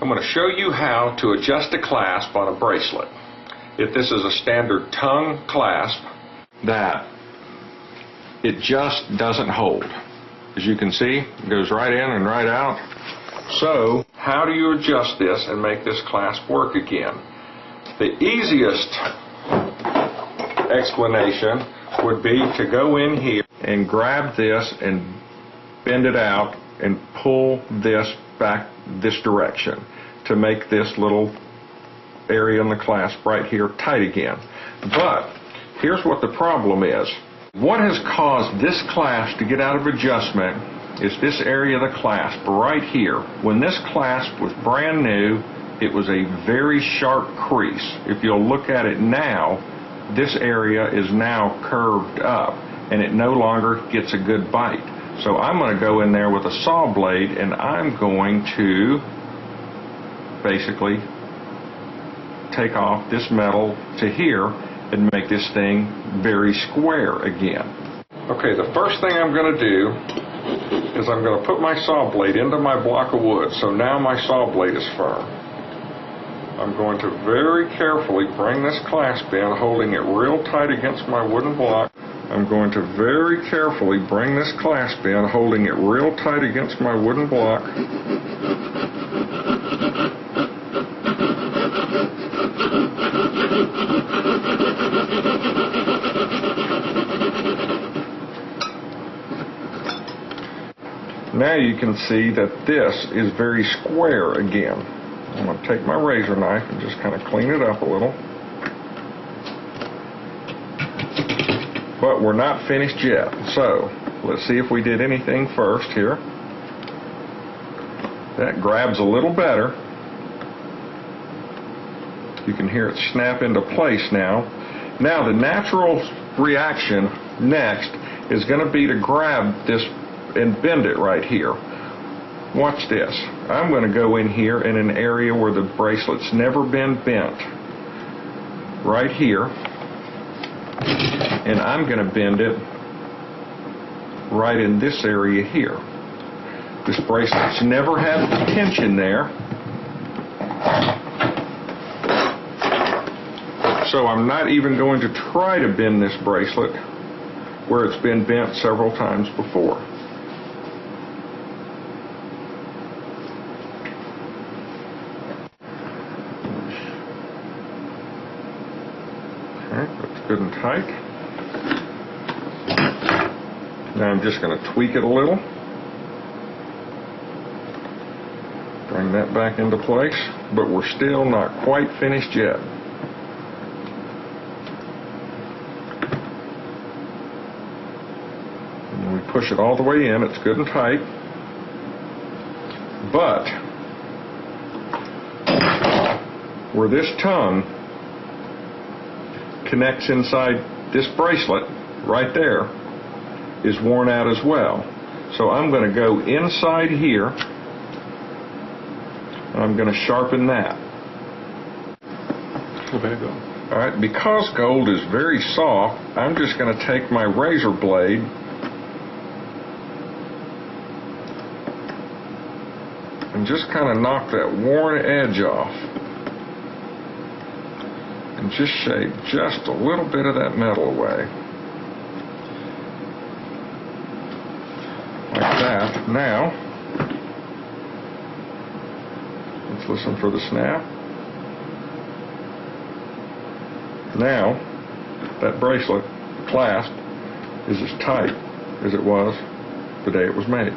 I'm going to show you how to adjust a clasp on a bracelet. If this is a standard tongue clasp, that it just doesn't hold. As you can see, it goes right in and right out. So, how do you adjust this and make this clasp work again? The easiest explanation would be to go in here and grab this and bend it out and pull this back this direction to make this little area in the clasp right here tight again. But here's what the problem is. What has caused this clasp to get out of adjustment is this area of the clasp right here. When this clasp was brand new, it was a very sharp crease. If you'll look at it now, this area is now curved up and it no longer gets a good bite. So I'm going to go in there with a saw blade and I'm going to basically take off this metal to here and make this thing very square again. Okay, the first thing I'm going to do is I'm going to put my saw blade into my block of wood, so now my saw blade is firm. I'm going to very carefully bring this clasp in, holding it real tight against my wooden block. I'm going to very carefully bring this clasp in, holding it real tight against my wooden block. Now you can see that this is very square again. I'm going to take my razor knife and just kind of clean it up a little. But we're not finished yet. So let's see if we did anything first here. That grabs a little better. You can hear it snap into place now. Now the natural reaction next is going to be to grab this and bend it right here. Watch this. I'm going to go in here in an area where the bracelet's never been bent. Right here. And I'm going to bend it right in this area here. This bracelet's never had tension there. So I'm not even going to try to bend this bracelet where it's been bent several times before. That's good and tight. Now I'm just going to tweak it a little. Bring that back into place, but we're still not quite finished yet. And we push it all the way in, it's good and tight. But where this tongue connects inside this bracelet right there is worn out as well. So I'm going to go inside here and I'm going to sharpen that. Alright, because gold is very soft, I'm just going to take my razor blade and just kind of knock that worn edge off. And just shave just a little bit of that metal away. Like that. Now, let's listen for the snap. Now, that bracelet, clasp, is as tight as it was the day it was made.